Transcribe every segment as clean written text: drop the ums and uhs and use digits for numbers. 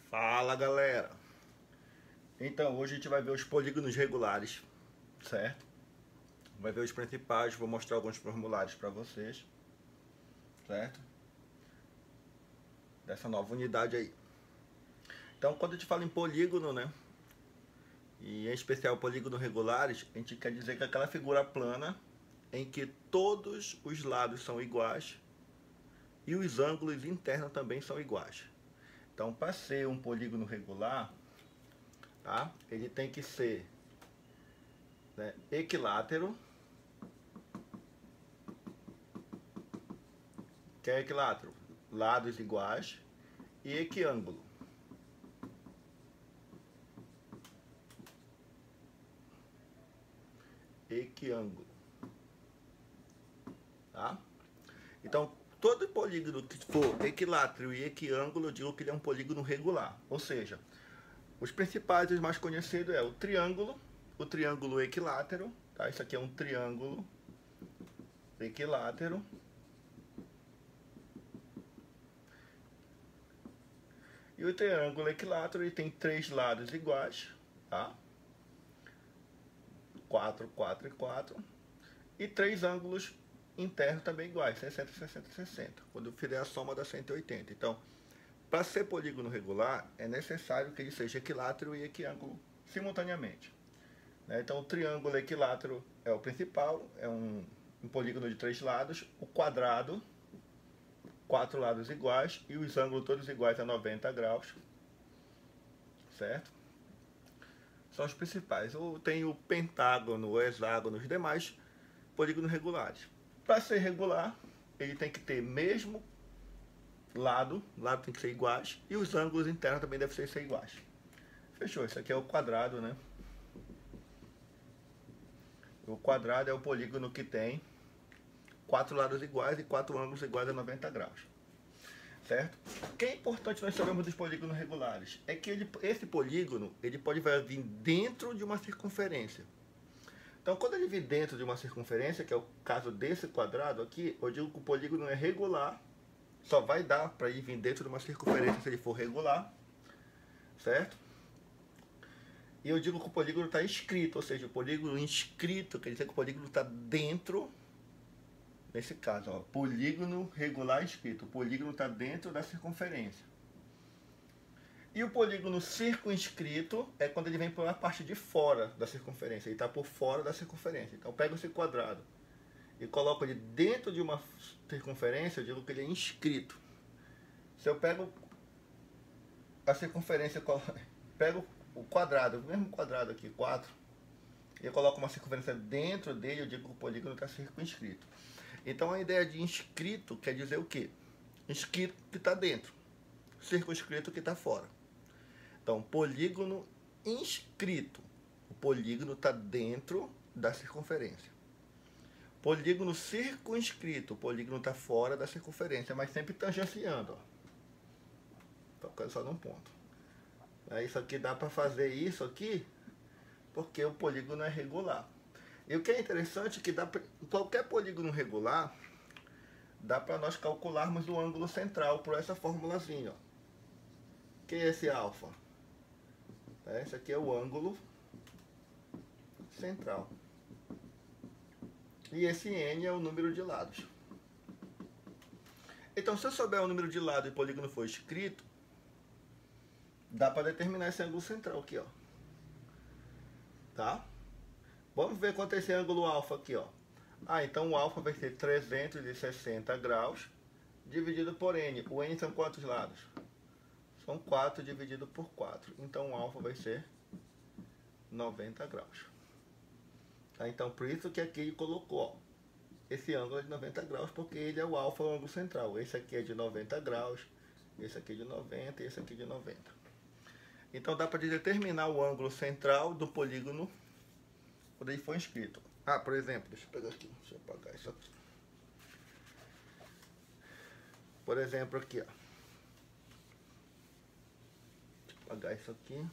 Fala, galera! Então, hoje a gente vai ver os polígonos regulares, certo? Vai ver os principais, vou mostrar alguns formulários para vocês, certo? Dessa nova unidade aí. Então, quando a gente fala em polígono, né? E em especial polígonos regulares, a gente quer dizer que é aquela figura plana em que todos os lados são iguais e os ângulos internos também são iguais. Então, para ser um polígono regular, tá? Ele tem que ser, né, equilátero, que é equilátero, lados iguais, e equiângulo. Equiângulo. Tá? Então, todo polígono que for equilátero e equiângulo, eu digo que ele é um polígono regular. Ou seja, os principais e os mais conhecidos é o triângulo equilátero, tá? Isso aqui é um triângulo equilátero. E o triângulo equilátero ele tem três lados iguais, tá? 4, 4 e 4. E três ângulos internos também iguais, 60, 60 e 60. Quando eu fizer a soma dá 180. Então, para ser polígono regular, é necessário que ele seja equilátero e equiângulo simultaneamente. Então, o triângulo equilátero é o principal, é um polígono de três lados. O quadrado, quatro lados iguais, e os ângulos todos iguais a 90 graus, certo? São os principais. Tem o pentágono, o hexágono, os demais polígonos regulares. Para ser regular, ele tem que ter mesmo lado tem que ser iguais, e os ângulos internos também devem ser iguais. Fechou, isso aqui é o quadrado, né? O quadrado é o polígono que tem quatro lados iguais e quatro ângulos iguais a 90 graus. Certo? O que é importante nós sabemos dos polígonos regulares é que esse polígono ele pode vir dentro de uma circunferência. Então, quando ele vir dentro de uma circunferência, que é o caso desse quadrado aqui, eu digo que o polígono é regular. Só vai dar para ele vir dentro de uma circunferência se ele for regular, certo? E eu digo que o polígono está inscrito, ou seja, o polígono inscrito quer dizer que o polígono está dentro. Nesse caso, ó, polígono regular inscrito. O polígono está dentro da circunferência. E o polígono circunscrito é quando ele vem pela parte de fora da circunferência. Ele está por fora da circunferência. Então, eu pego esse quadrado e coloco ele dentro de uma circunferência, eu digo que ele é inscrito. Se eu pego a circunferência, pego o quadrado, o mesmo quadrado aqui, 4, e eu coloco uma circunferência dentro dele, eu digo que o polígono está circunscrito. Então a ideia de inscrito quer dizer o quê? Inscrito que está dentro, circunscrito que está fora. Então, polígono inscrito, o polígono está dentro da circunferência. Polígono circunscrito, o polígono está fora da circunferência, mas sempre tangenciando, ó. Tocando só num ponto. Isso aqui dá para fazer isso aqui, porque o polígono é regular. E o que é interessante é que qualquer polígono regular, dá para nós calcularmos o ângulo central por essa formulazinha, ó. Que é esse alfa? Esse aqui é o ângulo central. E esse n é o número de lados. Então, se eu souber o número de lados e o polígono for escrito, dá para determinar esse ângulo central aqui, ó. Tá? Vamos ver quanto é esse ângulo alfa aqui, ó. Então o alfa vai ser 360 graus dividido por n. O n são quantos lados? São 4 dividido por 4. Então o alfa vai ser 90 graus. Tá? Então por isso que aqui ele colocou, ó, esse ângulo é de 90 graus, porque ele é o alfa, o ângulo central. Esse aqui é de 90 graus, esse aqui é de 90 e esse aqui é de 90. Então dá para determinar o ângulo central do polígono quando ele for inscrito. Por exemplo, deixa eu pegar aqui, deixa eu apagar isso aqui. Por exemplo, aqui, ó. Deixa eu apagar isso aqui.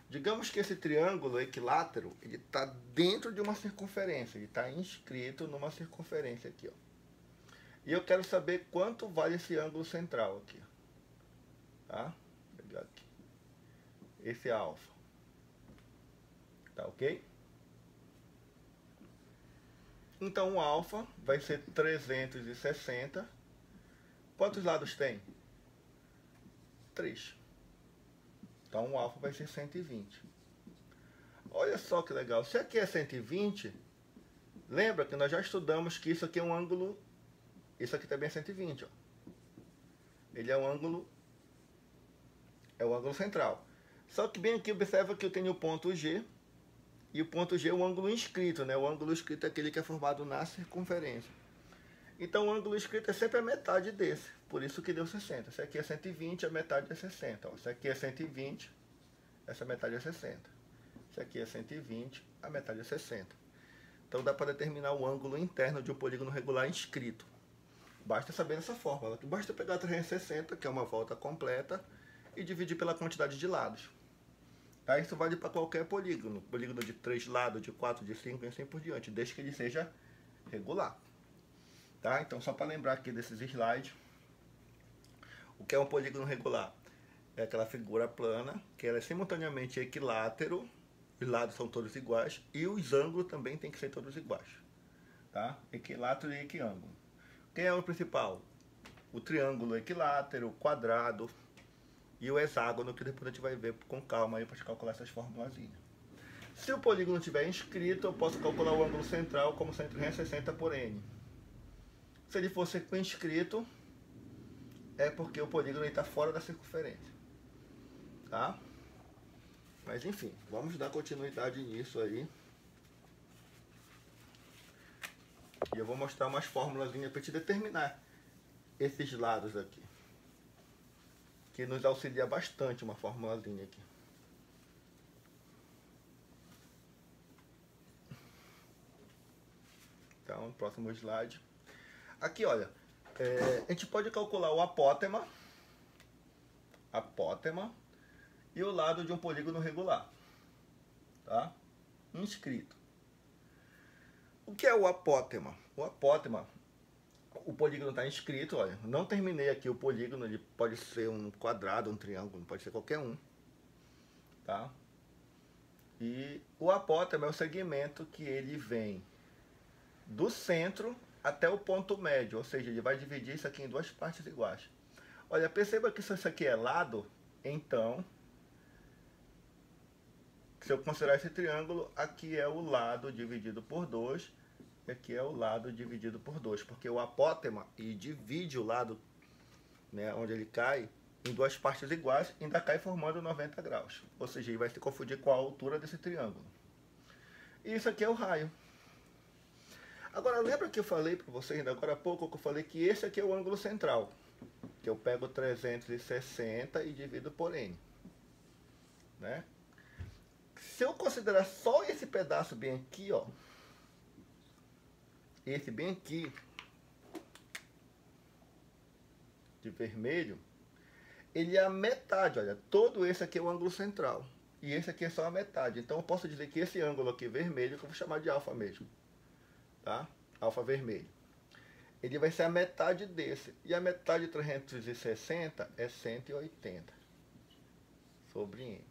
Digamos que esse triângulo equilátero, ele está dentro de uma circunferência, ele está inscrito numa circunferência aqui, ó. E eu quero saber quanto vale esse ângulo central aqui. Tá? Vou pegar aqui. esse alfa. Tá ok? Então o alfa vai ser 360. Quantos lados tem? 3. Então o alfa vai ser 120. Olha só que legal. Se aqui é 120, lembra que nós já estudamos que isso aqui é um ângulo. Isso aqui também é 120. Ó. Ele é um ângulo. É o ângulo central. Só que bem aqui, observa que eu tenho o ponto G. E o ponto G é o ângulo inscrito, né? O ângulo inscrito é aquele que é formado na circunferência. Então o ângulo inscrito é sempre a metade desse. Por isso que deu 60. Se aqui é 120, a metade é 60. Ó. Se aqui é 120, essa metade é 60. Se aqui é 120, a metade é 60. Então dá para determinar o ângulo interno de um polígono regular inscrito. Basta saber essa fórmula. Basta pegar 360, que é uma volta completa, e dividir pela quantidade de lados. Tá? Isso vale para qualquer polígono. Polígono de 3 lados, de 4, de 5 e assim por diante, desde que ele seja regular. Tá? Então, só para lembrar aqui desses slides, o que é um polígono regular? É aquela figura plana, que ela é simultaneamente equilátero, os lados são todos iguais, e os ângulos também tem que ser todos iguais. Tá? Equilátero e equiângulo. Quem é o principal? O triângulo equilátero, o quadrado e o hexágono, que depois a gente vai ver com calma aí para calcular essas formulazinhas. Se o polígono estiver inscrito, eu posso calcular o ângulo central como 160 por N. Se ele for circunscrito, é porque o polígono está fora da circunferência. Tá? Mas enfim, vamos dar continuidade nisso aí. E eu vou mostrar umas fórmulas para a gente determinar esses lados aqui. Que nos auxilia bastante uma formulazinha aqui. Então, próximo slide. Aqui, olha, a gente pode calcular o apótema e o lado de um polígono regular, tá? Inscrito. O que é o apótema? O apótema, o polígono está inscrito, olha, não terminei aqui o polígono, ele pode ser um quadrado, um triângulo, pode ser qualquer um, tá? E o apótema é o segmento que ele vem do centro até o ponto médio, ou seja, ele vai dividir isso aqui em duas partes iguais. Olha, perceba que se isso aqui é lado, então, se eu considerar esse triângulo, aqui é o lado dividido por 2, e aqui é o lado dividido por 2, porque o apótema e divide o lado, né, onde ele cai, em duas partes iguais, ainda cai formando 90 graus. Ou seja, ele vai se confundir com a altura desse triângulo. E isso aqui é o raio. Agora, lembra que eu falei para vocês ainda agora há pouco, que eu falei que esse aqui é o ângulo central. Que eu pego 360 e divido por N. Né? Se eu considerar só esse pedaço bem aqui, ó. Esse bem aqui, de vermelho, ele é a metade, olha. Todo esse aqui é o ângulo central. E esse aqui é só a metade. Então eu posso dizer que esse ângulo aqui vermelho, que eu vou chamar de alfa mesmo. Tá? Alfa vermelho. Ele vai ser a metade desse. E a metade de 360 é 180 sobre N.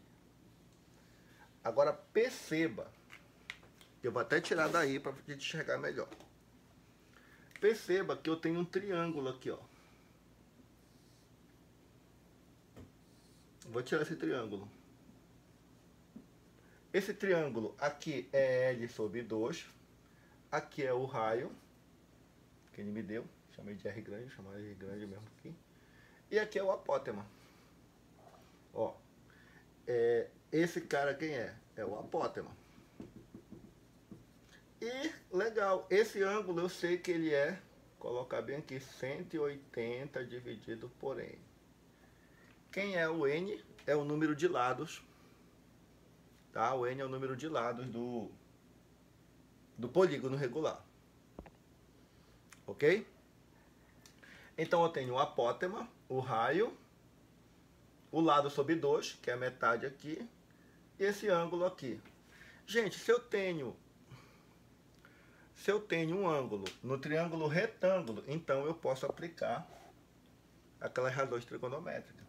Agora perceba, eu vou até tirar daí para a gente enxergar melhor. Perceba que eu tenho um triângulo aqui, ó. Vou tirar esse triângulo. Esse triângulo aqui é L sobre 2. Aqui é o raio que ele me deu. Chamei de R grande, vou chamar de R grande mesmo aqui. E aqui é o apótema. Ó. Esse cara quem é? É o apótema. E, legal, esse ângulo eu sei que ele é, colocar bem aqui, 180 dividido por N. Quem é o N? É o número de lados. Tá? O N é o número de lados do polígono regular. Ok? Então eu tenho o apótema, o raio, o lado sobre 2, que é a metade aqui, e esse ângulo aqui. Gente, se eu tenho um ângulo no triângulo retângulo, então eu posso aplicar aquelas razões trigonométricas.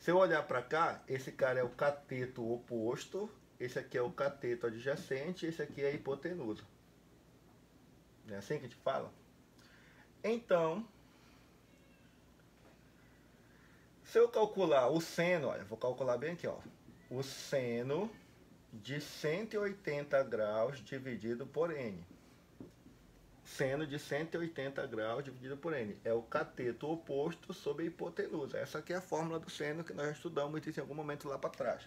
Se eu olhar para cá, esse cara é o cateto oposto, esse aqui é o cateto adjacente, esse aqui é a hipotenusa. Não é assim que a gente fala? Então, se eu calcular o seno, olha, vou calcular bem aqui, ó. O seno de 180 graus dividido por n. Seno de 180 graus dividido por n. É o cateto oposto sobre a hipotenusa. Essa aqui é a fórmula do seno que nós já estudamos em algum momento lá para trás.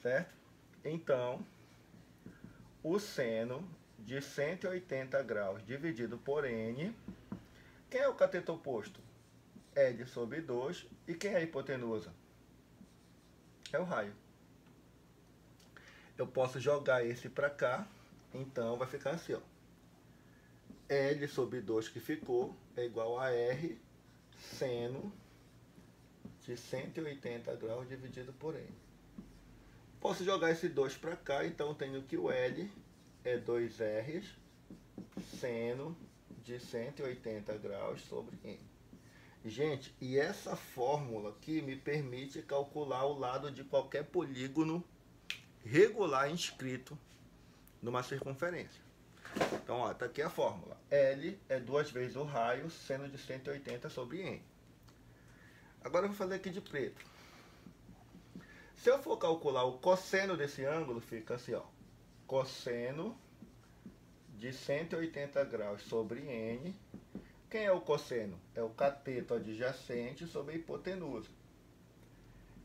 Certo? Então, o seno de 180 graus dividido por n. Quem é o cateto oposto? L sobre 2. E quem é a hipotenusa? É o raio. Eu posso jogar esse para cá. Então, vai ficar assim, ó. L sobre 2 que ficou é igual a R seno de 180 graus dividido por N. Posso jogar esse 2 para cá, então tenho que o L é 2R seno de 180 graus sobre N. Gente, e essa fórmula aqui me permite calcular o lado de qualquer polígono regular inscrito numa circunferência. Então, ó, tá aqui a fórmula. L é 2 vezes o raio seno de 180 sobre N. Agora eu vou fazer aqui de preto. Se eu for calcular o cosseno desse ângulo, fica assim, ó. Cosseno de 180 graus sobre N. Quem é o cosseno? É o cateto adjacente sobre a hipotenusa.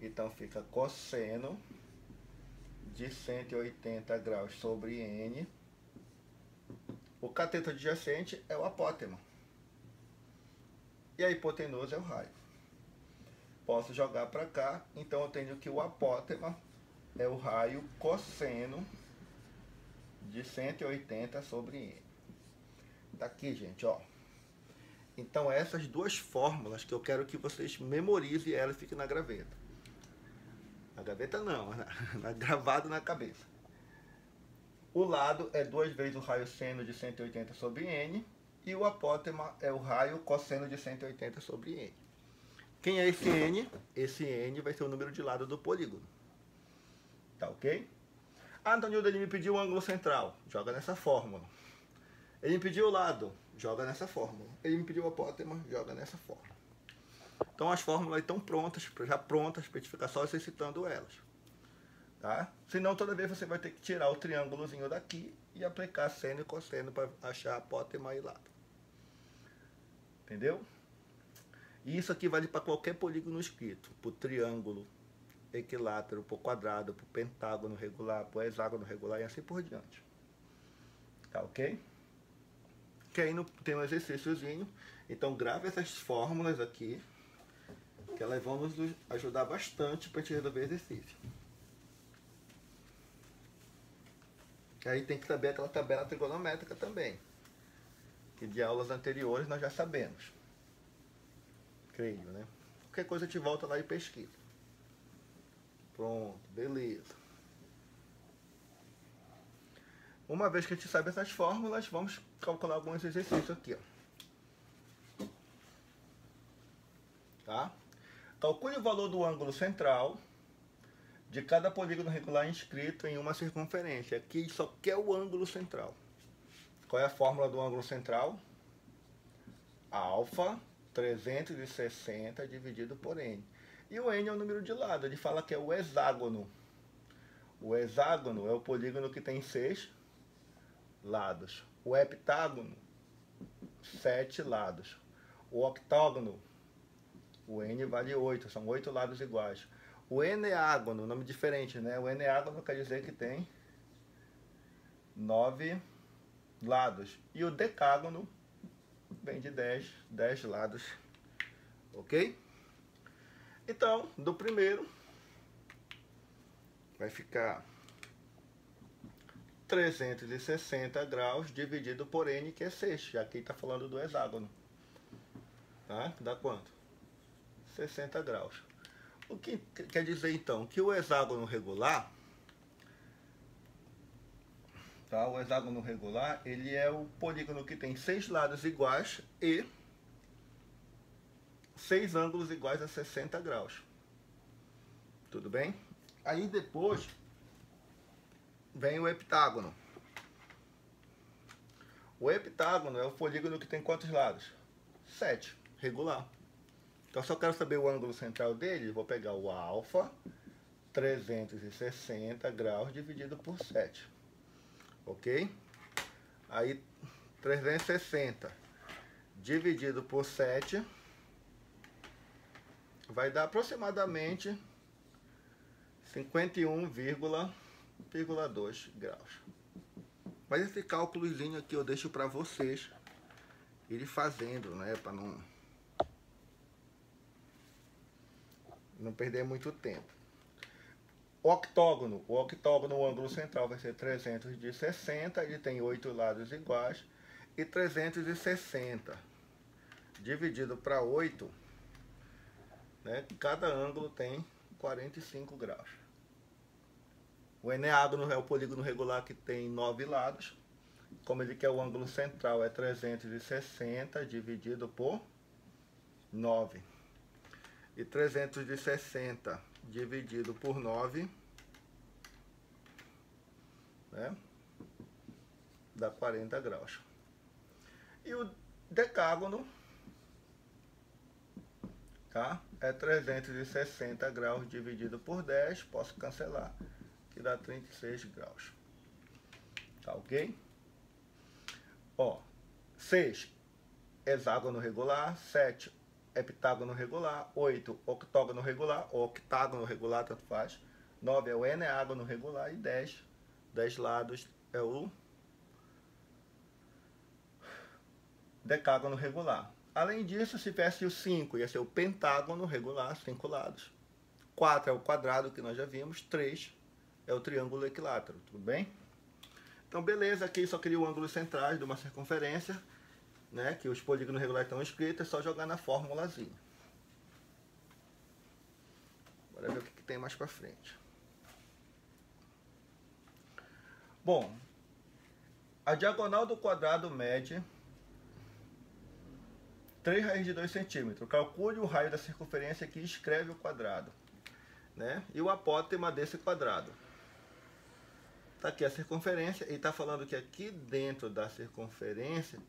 Então fica cosseno de 180 graus sobre N. O cateto adjacente é o apótema. E a hipotenusa é o raio. Posso jogar para cá, então eu tenho que o apótema é o raio cosseno de 180 sobre N. Tá aqui, gente, ó. Então essas duas fórmulas que eu quero que vocês memorizem e elas fiquem na graveta. Na gaveta não, gravado na cabeça. O lado é 2 vezes o raio seno de 180 sobre N. E o apótema é o raio cosseno de 180 sobre N. Quem é esse N? Esse N vai ser o número de lado do polígono. Tá ok? Ah, Antônio, ele me pediu o ângulo central. Joga nessa fórmula. Ele me pediu o lado. Joga nessa fórmula. Ele me pediu o apótema. Joga nessa fórmula. Então as fórmulas estão prontas, já prontas, para a gente ficar só exercitando elas. Tá? Senão toda vez você vai ter que tirar o triângulozinho daqui e aplicar seno e cosseno para achar apótema e lado. Entendeu? E isso aqui vale para qualquer polígono escrito. Para o triângulo, equilátero, para o quadrado, para o pentágono regular, para o hexágono regular e assim por diante. Tá ok? Que aí tem um exercíciozinho. Então grave essas fórmulas aqui, que elas vão nos ajudar bastante para a gente resolver exercício. Aí tem que saber aquela tabela trigonométrica também, que de aulas anteriores nós já sabemos. Creio, né? Qualquer coisa a gente volta lá e pesquisa. Pronto, beleza. Uma vez que a gente sabe essas fórmulas, vamos calcular alguns exercícios aqui, ó. Tá? Calcule o valor do ângulo central de cada polígono regular inscrito em uma circunferência. Aqui só quer o ângulo central. Qual é a fórmula do ângulo central? Alfa 360 dividido por N. E o N é o número de lado. Ele fala que é o hexágono. O hexágono é o polígono que tem 6 lados. O heptágono, 7 lados. O octógono, o N vale 8. São 8 lados iguais. O eneágono, nome diferente, né? O eneágono quer dizer que tem 9 lados. E o decágono vem de 10 lados. Ok? Então, do primeiro vai ficar 360 graus dividido por N, que é 6. Já aqui está falando do hexágono. Tá? Dá quanto? 60 graus. O que quer dizer então? Que o hexágono regular, tá? O hexágono regular, ele é o polígono que tem 6 lados iguais e 6 ângulos iguais a 60 graus. Tudo bem? Aí depois vem o heptágono. O heptágono é o polígono que tem quantos lados? 7, regular. Então, se eu quero saber o ângulo central dele, vou pegar o alfa, 360 graus dividido por 7. Ok? Aí, 360 dividido por 7 vai dar aproximadamente 51,2 graus. Mas esse cálculozinho aqui eu deixo para vocês irem fazendo, né? Para não perder muito tempo. O octógono, o ângulo central vai ser 360, ele tem 8 lados iguais. E 360 dividido para 8, né? Cada ângulo tem 45 graus. O eneágono é o polígono regular que tem 9 lados. Como ele quer o ângulo central, é 360 dividido por 9. E 360 dividido por 9, né? Dá 40 graus. E o decágono, tá? É 360 graus dividido por 10, posso cancelar, que dá 36 graus. Tá ok? Ó, 6, hexágono regular, 7, heptágono regular, 8, octógono regular, octágono regular, tanto faz, 9 é o eneágono regular e 10 lados é o decágono regular. Além disso, se tivesse o 5, ia ser o pentágono regular, 5 lados. 4 é o quadrado, que nós já vimos. 3 é o triângulo equilátero, tudo bem? Então, beleza, aqui só queria o ângulo centrais de uma circunferência, né, que os polígonos regulares estão escritos, é só jogar na formulazinha. Bora ver o que tem mais pra frente. Bom, a diagonal do quadrado mede 3 raízes de 2 centímetros. Calcule o raio da circunferência que escreve o quadrado, né? E o apótema desse quadrado. Está aqui a circunferência e está falando que aqui dentro da circunferência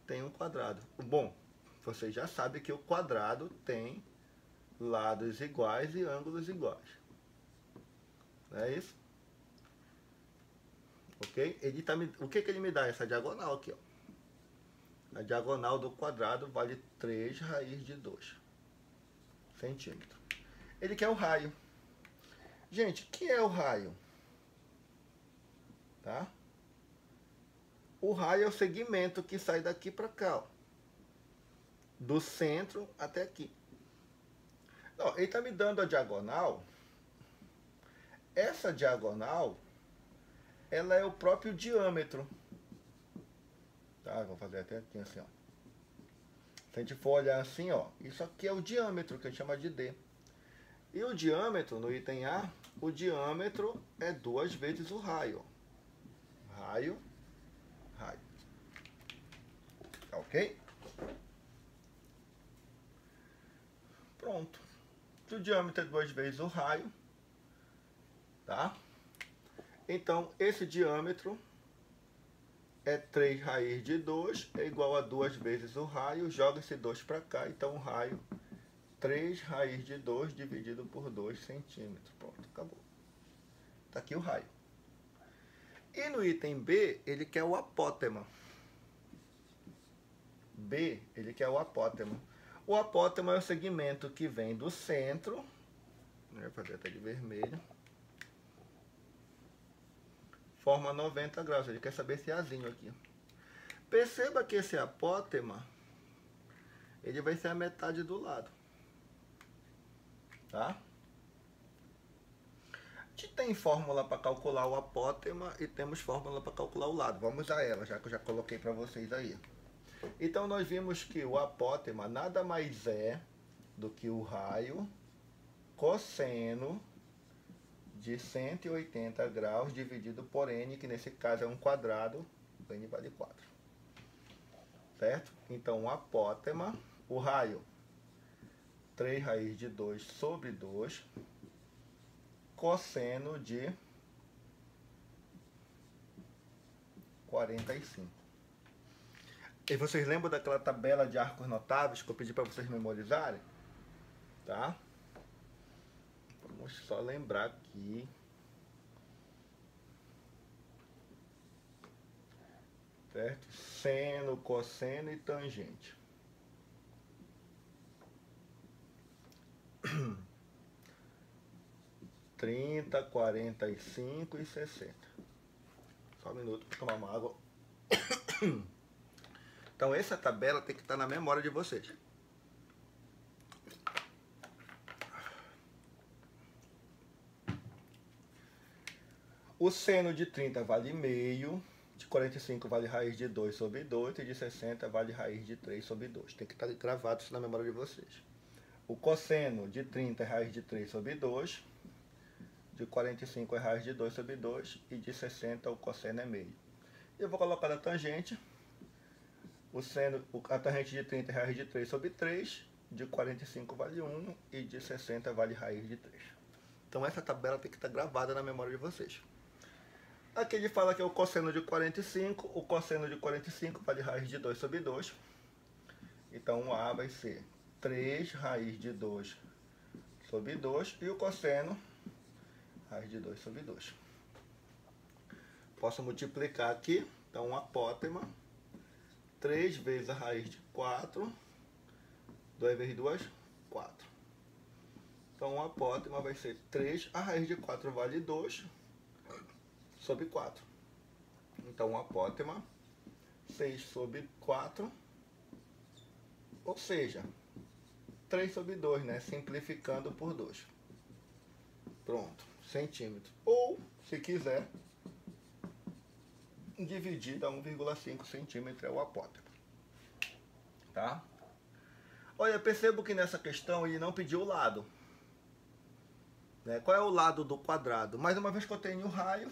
tem um quadrado. Bom, vocês já sabem que o quadrado tem lados iguais e ângulos iguais. Não é isso? Ok? O que ele me dá? Essa diagonal aqui, ó. A diagonal do quadrado vale 3 raiz de 2 centímetros. Ele quer o raio. Gente, o que é o raio? Tá? O raio é o segmento que sai daqui para cá, ó. Do centro até aqui. Ó, ele está me dando a diagonal. Essa diagonal, ela é o próprio diâmetro. Tá, vou fazer até aqui assim, ó. Se a gente for olhar assim, ó, isso aqui é o diâmetro, que a gente chama de D. E o diâmetro, no item A, o diâmetro é 2 vezes o raio. Raio, raio. Tá ok? Pronto. Se o diâmetro é 2 vezes o raio, tá? Então, esse diâmetro é 3 raiz de 2, é igual a 2 vezes o raio, joga esse 2 para cá, então o raio, 3 raiz de 2 dividido por 2 centímetros. Pronto, acabou. Tá aqui o raio. E no item B, ele quer o apótema. B, ele quer o apótema. O apótema é o segmento que vem do centro, vou fazer até de vermelho, forma 90 graus. Ele quer saber esse azinho aqui. Perceba que esse apótema, ele vai ser a metade do lado. Tá? A gente tem fórmula para calcular o apótema e temos fórmula para calcular o lado. Vamos a ela, já que eu já coloquei para vocês aí. Então, nós vimos que o apótema nada mais é do que o raio cosseno de 180 graus dividido por n, que nesse caso é um quadrado, n vale 4. Certo? Então, o apótema, o raio, 3 raiz de 2 sobre 2, cosseno de 45. E vocês lembram daquela tabela de arcos notáveis que eu pedi para vocês memorizarem? Tá? Vamos só lembrar aqui. Certo? Seno, cosseno e tangente. Trinta, 45 e 60. Só um minuto para tomar uma água. Então essa tabela tem que estar na memória de vocês. O seno de 30 vale meio, de 45 vale raiz de 2 sobre 2 e de 60 vale raiz de 3 sobre 2. Tem que estar gravado isso na memória de vocês. O cosseno de 30 é raiz de 3 sobre 2, de 45 é raiz de 2 sobre 2 e de 60 o cosseno é meio. Eu vou colocar a tangente. A tangente de 30 é raiz de 3 sobre 3, de 45 vale 1 e de 60 vale raiz de 3. Então essa tabela tem que estar gravada na memória de vocês. Aqui ele fala que é o cosseno de 45, o cosseno de 45 vale raiz de 2 sobre 2. Então o A vai ser 3 raiz de 2 sobre 2 e o cosseno raiz de 2 sobre 2. Posso multiplicar aqui, então um apótema, 3 vezes a raiz de 4, 2 vezes 2, 4. Então um apótema vai ser 3, a raiz de 4 vale 2 sobre 4. Então um apótema, 6 sobre 4, ou seja, 3 sobre 2, né? Simplificando por 2. Pronto, centímetro. Ou, se quiser, dividir a 1,5 centímetro é o apótema. Tá? Olha, percebo que nessa questão ele não pediu o lado. Né? Qual é o lado do quadrado? Mais uma vez que eu tenho o raio,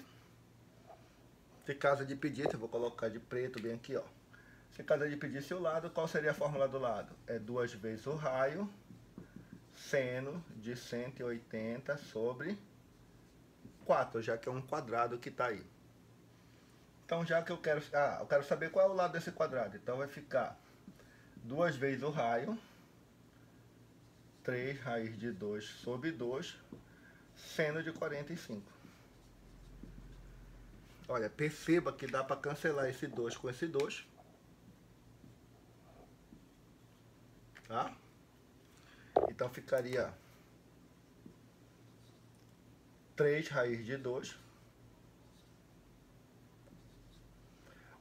se caso de pedir, eu vou colocar de preto bem aqui, ó. Se caso de pedisse o lado, qual seria a fórmula do lado? É 2 vezes o raio, seno de 180 sobre 4, já que é um quadrado que está aí. Então, já que eu quero saber qual é o lado desse quadrado. Então, vai ficar 2 vezes o raio, 3 raiz de 2 sobre 2, seno de 45. Olha, perceba que dá para cancelar esse 2 com esse 2. Tá? Então, ficaria 3 raiz de 2.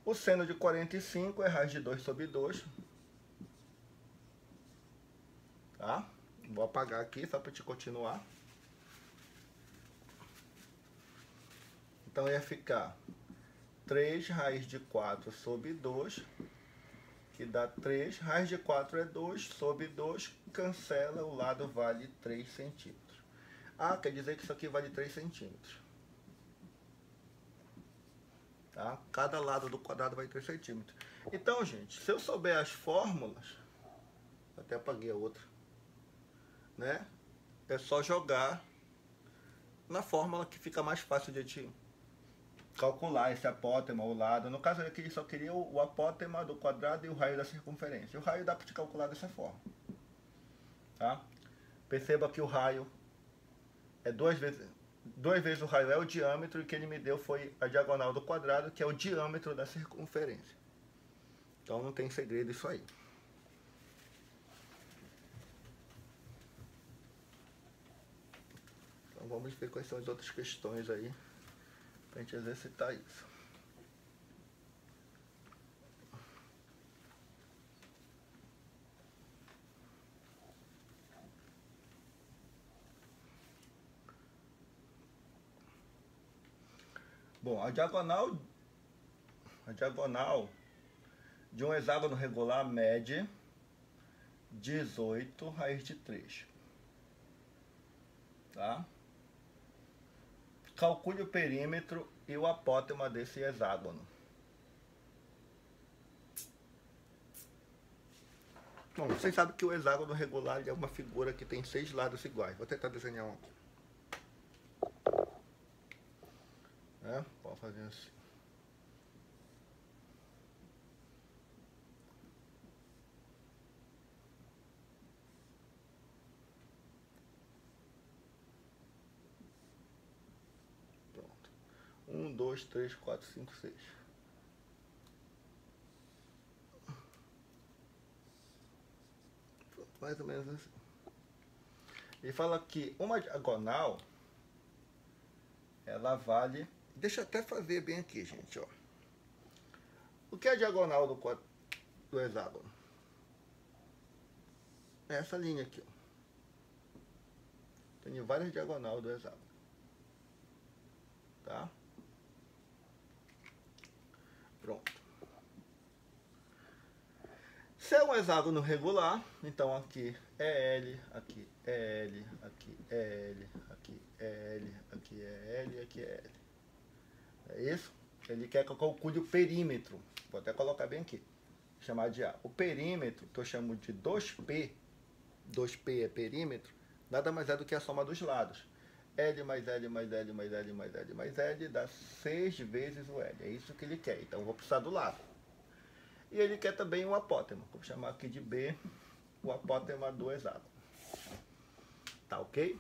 O seno de 45 é raiz de 2 sobre 2. Tá? Vou apagar aqui só para te continuar. Então ia ficar 3 raiz de 4 sobre 2, que dá 3. Raiz de 4 é 2 sobre 2, cancela, o lado vale 3 centímetros. Ah, quer dizer que isso aqui vale 3 centímetros. Tá? Cada lado do quadrado vai 3 centímetros. Então, gente, se eu souber as fórmulas, até apaguei a outra, né? É só jogar na fórmula que fica mais fácil de te calcular esse apótema, o lado. No caso aqui, só queria o apótema do quadrado e o raio da circunferência. O raio dá para te calcular dessa forma. Tá? Perceba que o raio é 2 vezes o raio é o diâmetro, e o que ele me deu foi a diagonal do quadrado, que é o diâmetro da circunferência. Então não tem segredo isso aí. Então vamos ver quais são as outras questões aí, pra gente exercitar isso. Bom, a diagonal de um hexágono regular mede 18 raiz de 3. Tá? Calcule o perímetro e o apótema desse hexágono. Bom, vocês sabem que o hexágono regular é uma figura que tem 6 lados iguais. Vou tentar desenhar um aqui. né? Pode fazer assim. Pronto. 1, 2, 3, 4, 5, 6. Mais ou menos assim. Ele fala que uma diagonal, ela vale... Deixa eu até fazer bem aqui, gente, ó. O que é a diagonal do hexágono? É essa linha aqui, ó. Tem várias diagonais do hexágono. Tá? Pronto. Se é um hexágono regular, então aqui é L, aqui é L, aqui é L, aqui é L, aqui é L, aqui é L. É isso? Ele quer que eu calcule o perímetro. Vou até colocar bem aqui. Chamar de A. O perímetro, que eu chamo de 2P, 2P é perímetro, nada mais é do que a soma dos lados. L mais L mais L mais L mais L mais L dá 6 vezes o L. É isso que ele quer. Então eu vou precisar do lado. E ele quer também o apótema. Vou chamar aqui de B, o apótema do hexágono. Tá ok?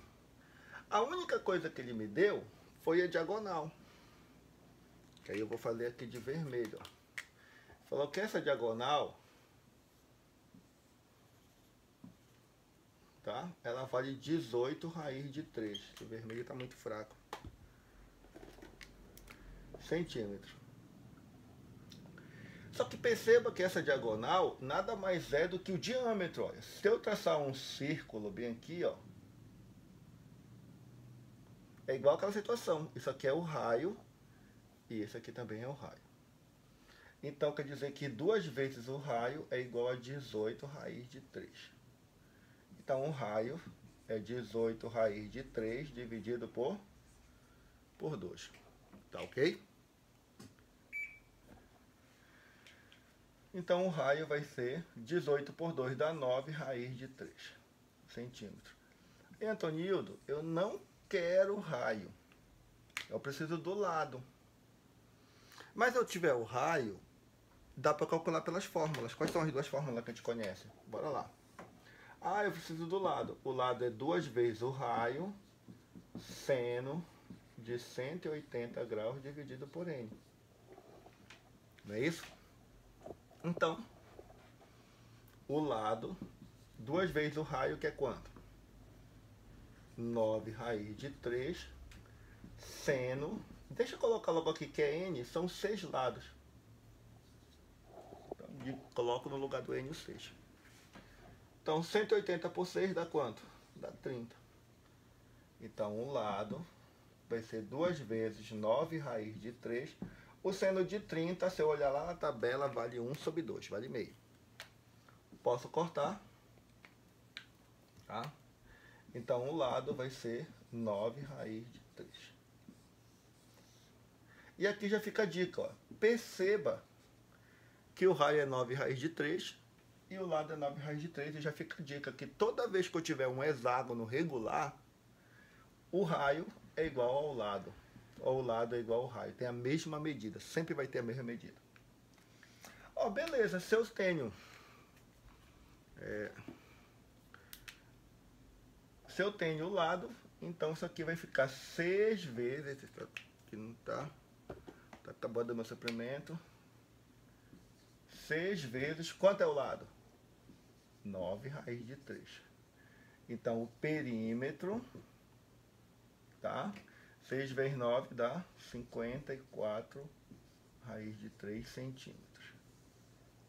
A única coisa que ele me deu foi a diagonal. Que aí eu vou fazer aqui de vermelho. Ó. Falou que essa diagonal, tá? Ela vale 18 raiz de 3. Que o vermelho está muito fraco. Centímetros. Só que perceba que essa diagonal nada mais é do que o diâmetro. Olha. Se eu traçar um círculo bem aqui, ó, é igual aquela situação. Isso aqui é o raio e esse aqui também é o raio. Então quer dizer que 2 vezes o raio é igual a 18 raiz de 3. Então o raio é 18 raiz de 3 dividido por 2. Tá ok? Então o raio vai ser 18 por 2 dá 9 raiz de 3 centímetros. E Antonildo, eu não quero raio. Eu preciso do lado. Mas se eu tiver o raio, dá para calcular pelas fórmulas. Quais são as duas fórmulas que a gente conhece? Bora lá. Ah, eu preciso do lado. O lado é 2 vezes o raio seno de 180 graus dividido por N. Não é isso? Então, o lado, 2 vezes o raio, que é quanto? 9 raiz de 3, seno, deixa eu colocar logo aqui que é N, são 6 lados. Então, coloco no lugar do N o 6. Então, 180 por 6 dá quanto? Dá 30. Então, um lado vai ser 2 vezes 9 raiz de 3. O seno de 30, se eu olhar lá na tabela, vale 1 sobre 2, vale meio. Posso cortar, tá? Então, o lado vai ser 9 raiz de 3. E aqui já fica a dica, ó. Perceba que o raio é 9 raiz de 3 e o lado é 9 raiz de 3. E já fica a dica que toda vez que eu tiver um hexágono regular, o raio é igual ao lado. Ou o lado é igual ao raio. Tem a mesma medida. Sempre vai ter a mesma medida. Ó, beleza. Se eu tenho... se eu tenho o lado, então isso aqui vai ficar 6 vezes... Esse aqui não tá... Tá acabando o meu suplemento. 6 vezes... Quanto é o lado? 9 raiz de 3. Então, o perímetro... Tá? 6 vezes 9 dá 54 raiz de 3 centímetros.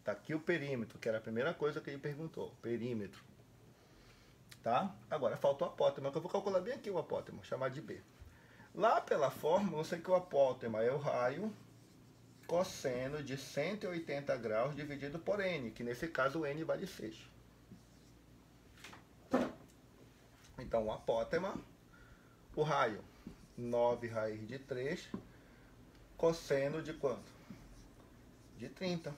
Tá aqui o perímetro, que era a primeira coisa que ele perguntou. Perímetro. Tá? Agora falta o apótema, que eu vou calcular bem aqui o apótema, chamar de B. Lá pela fórmula, eu sei que o apótema é o raio cosseno de 180 graus dividido por N, que nesse caso o N vale 6. Então, o apótema, o raio, 9 raiz de 3, cosseno de quanto? De 30.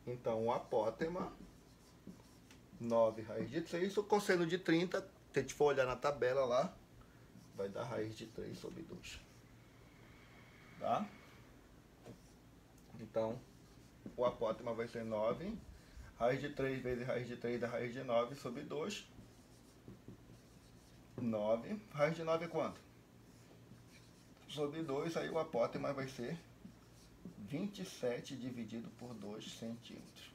Então, o apótema, 9 raiz de 3, o cosseno de 30, se a gente for olhar na tabela lá, vai dar raiz de 3 sobre 2. tá? Então, o apótema vai ser 9, raiz de 3 vezes raiz de 3 da raiz de 9 sobre 2, 9, raiz de 9 é quanto? Sobre 2, aí o apótema vai ser 27 dividido por 2 centímetros.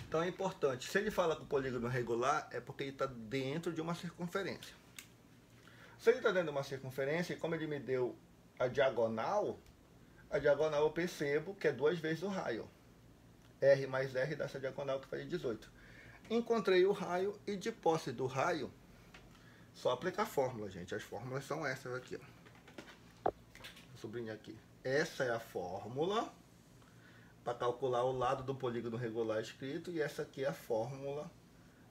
Então é importante, se ele fala com o polígono regular, é porque ele está dentro de uma circunferência. Se ele está dentro de uma circunferência, e como ele me deu a diagonal eu percebo que é 2 vezes o raio. R mais R dá essa diagonal que faz 18. Encontrei o raio e de posse do raio, só aplicar a fórmula, gente. As fórmulas são essas aqui, ó. Vou sublinhar aqui. Essa é a fórmula para calcular o lado do polígono regular escrito e essa aqui é a fórmula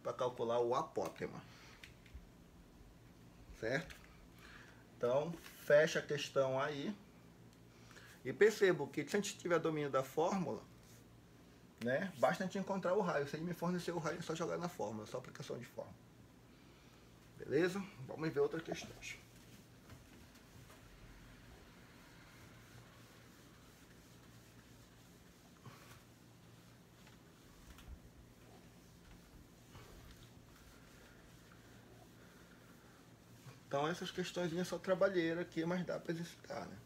para calcular o apótema. Certo? Então, fecha a questão aí. E percebo que se a gente tiver domínio da fórmula, né, basta a gente encontrar o raio. Se ele me fornecer o raio, é só jogar na fórmula, é só aplicação de fórmula. Beleza? Vamos ver outras questões. Então essas questõezinhas são trabalheira aqui, mas dá para exercitar, né?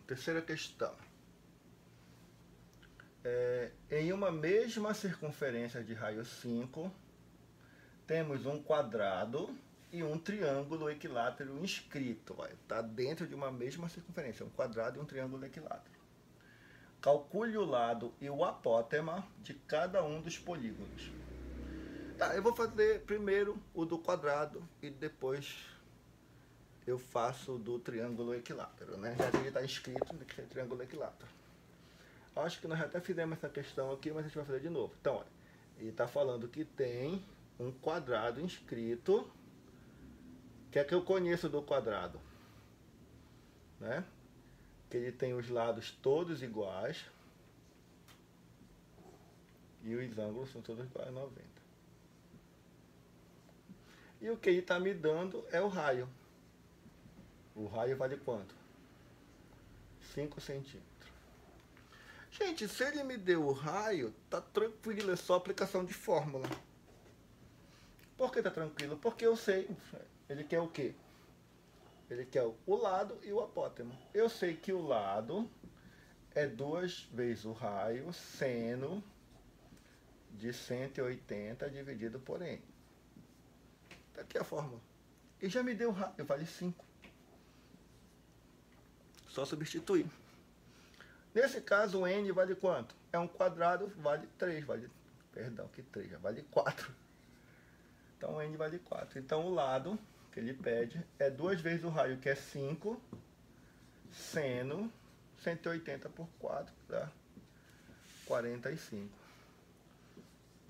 Terceira questão. Em uma mesma circunferência de raio 5, temos um quadrado e um triângulo equilátero inscrito. Está dentro de uma mesma circunferência, um quadrado e um triângulo equilátero. Calcule o lado e o apótema de cada um dos polígonos. Tá, eu vou fazer primeiro o do quadrado e depois eu faço do triângulo equilátero, né? Já que está escrito, tem que ser triângulo equilátero. Acho que nós já até fizemos essa questão aqui, mas a gente vai fazer de novo. Então, olha, ele está falando que tem um quadrado inscrito. O que é que eu conheço do quadrado? Né? Que ele tem os lados todos iguais. E os ângulos são todos iguais a 90. E o que ele está me dando é o raio. O raio vale quanto? 5 centímetros. Gente, se ele me deu o raio, tá tranquilo, é só aplicação de fórmula. Por que tá tranquilo? Porque eu sei, ele quer o quê? Ele quer o lado e o apótema. Eu sei que o lado é 2 vezes o raio seno de 180 dividido por n. Tá aqui a fórmula. E já me deu o raio, vale 5. Só substituir. Nesse caso, o n vale quanto? É um quadrado, vale 3. Perdão, que 3, já vale 4. Então, o n vale 4. Então, o lado que ele pede é 2 vezes o raio, que é 5, seno 180 por 4, dá 45.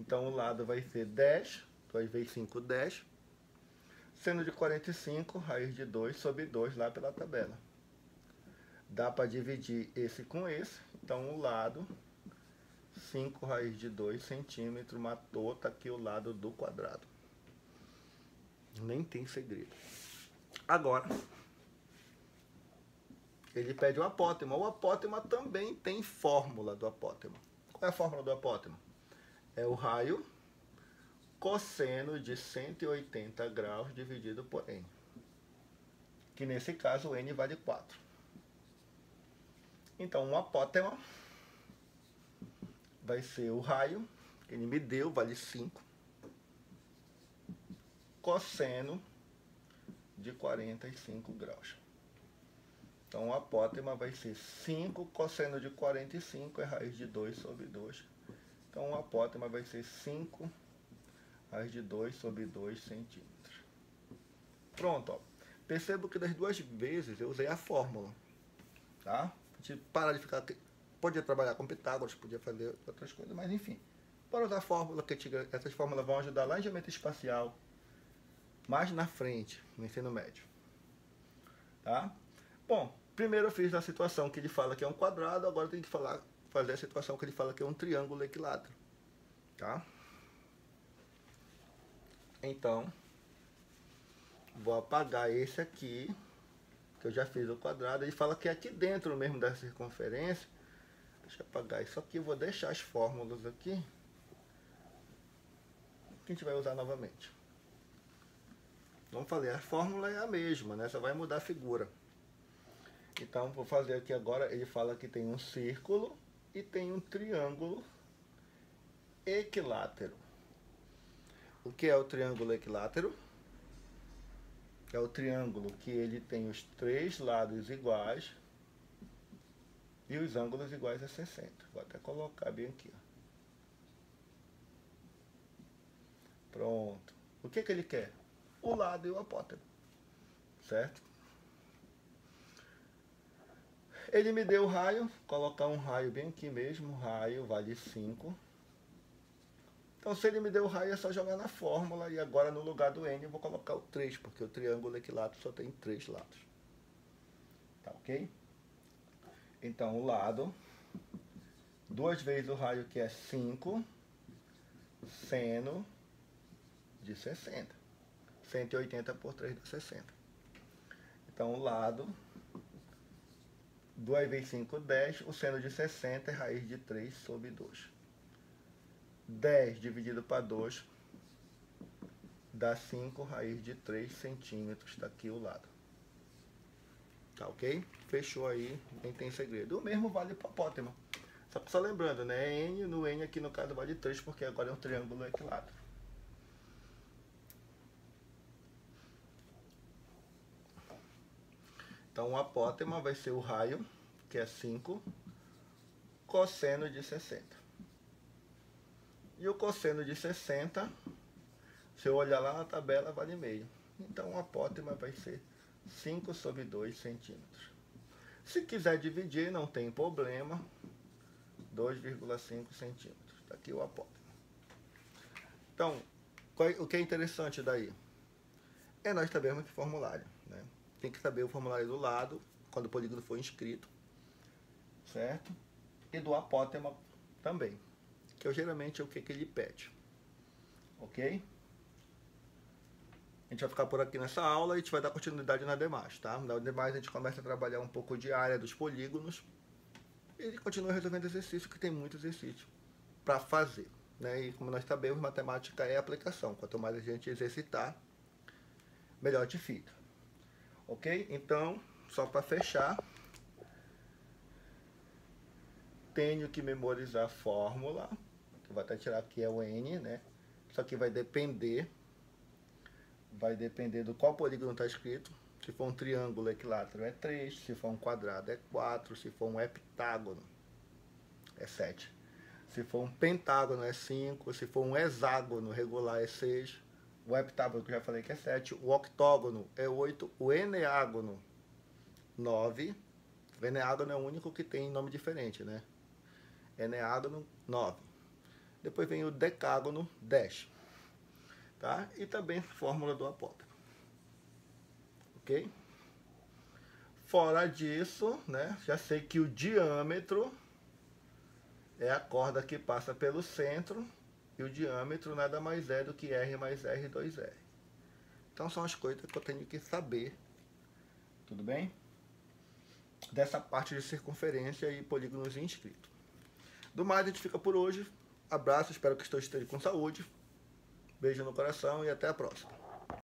Então, o lado vai ser 10, 2 vezes 5, 10. Seno de 45, raiz de 2 sobre 2 lá pela tabela. Dá para dividir esse com esse. Então, o lado, 5 raiz de 2 centímetros, matou, tá aqui o lado do quadrado. Nem tem segredo. Agora, ele pede o apótema. O apótema também tem fórmula do apótema. Qual é a fórmula do apótema? É o raio cosseno de 180 graus dividido por n. Que nesse caso, o n vale 4. Então, o apótema vai ser o raio, que ele me deu, vale 5, cosseno de 45 graus. Então, o apótema vai ser 5 cosseno de 45 é raiz de 2 sobre 2. Então, o apótema vai ser 5 raiz de 2 sobre 2 centímetros. Pronto, ó. Percebo que das duas vezes eu usei a fórmula, tá? A gente para de ficar... Podia trabalhar com Pitágoras, podia fazer outras coisas, mas enfim. Para usar a fórmula, que essas fórmulas vão ajudar lá em geometria espacial, mais na frente, no ensino médio. Tá? Bom, Primeiro eu fiz a situação que ele fala que é um quadrado, agora tem que fazer a situação que ele fala que é um triângulo equilátero. Tá? Então, vou apagar esse aqui, que eu já fiz o quadrado. Ele fala que é aqui dentro mesmo da circunferência. Deixa eu apagar isso aqui, vou deixar as fórmulas aqui, que a gente vai usar novamente. Vamos fazer, a fórmula é a mesma, né? Só vai mudar a figura. Então, vou fazer aqui agora, ele fala que tem um círculo e tem um triângulo equilátero. O que é o triângulo equilátero? É o triângulo que ele tem os 3 lados iguais e os ângulos iguais a 60. Vou até colocar bem aqui, ó. Pronto. O que ele quer? O lado e o apótemo. Certo? Ele me deu o raio. Colocar um raio bem aqui mesmo. Raio vale 5. Então, se ele me deu o raio, é só jogar na fórmula. E agora, no lugar do N, eu vou colocar o 3, porque o triângulo equilátero só tem 3 lados. Tá ok? Então, o lado, 2 vezes o raio, que é 5, seno de 60. 180 por 3 dá 60. Então, o lado, 2 vezes 5, 10. O seno de 60 é raiz de 3 sobre 2. 10 dividido para 2 dá 5 raiz de 3 centímetros. Está aqui o lado. Tá ok? Fechou aí, nem tem segredo. O mesmo vale para o apótema. Só lembrando, né? N, no N aqui no caso vale 3, porque agora é um triângulo equilátero. Então o apótema vai ser o raio, que é 5, cosseno de 60. E o cosseno de 60, se eu olhar lá na tabela, vale meio. Então o apótema vai ser 5 sobre 2 centímetros. Se quiser dividir, não tem problema. 2,5 centímetros. Está aqui o apótema. Então, o que é interessante daí? É nós sabermos que formulário, né? Tem que saber o formulário do lado, quando o polígono for inscrito. Certo? E do apótema também. Que geralmente é o que ele pede. Ok? A gente vai ficar por aqui nessa aula e a gente vai dar continuidade nas demais, tá? Nas demais a gente começa a trabalhar um pouco de área dos polígonos e continua resolvendo exercício, que tem muito exercício para fazer, né? E como nós sabemos, matemática é aplicação. Quanto mais a gente exercitar, melhor te fica. Ok? Então, só para fechar, tenho que memorizar a fórmula, que vai até tirar aqui é o N, né? Isso aqui vai depender do qual polígono está escrito. Se for um triângulo equilátero é 3, se for um quadrado é 4, se for um heptágono é 7. Se for um pentágono é 5, se for um hexágono regular é 6, o heptágono que eu já falei que é 7, o octógono é 8, o eneágono 9. O eneágono é o único que tem nome diferente, né? Eneágono 9. Depois vem o decágono 10. Tá? E também fórmula do apótema. Ok? Fora disso, né? Já sei que o diâmetro é a corda que passa pelo centro. E o diâmetro nada mais é do que R mais R2R. Então são as coisas que eu tenho que saber. Tudo bem? Dessa parte de circunferência e polígonos inscritos. Do mais, a gente fica por hoje. Abraço, espero que esteja com saúde. Beijo no coração e até a próxima.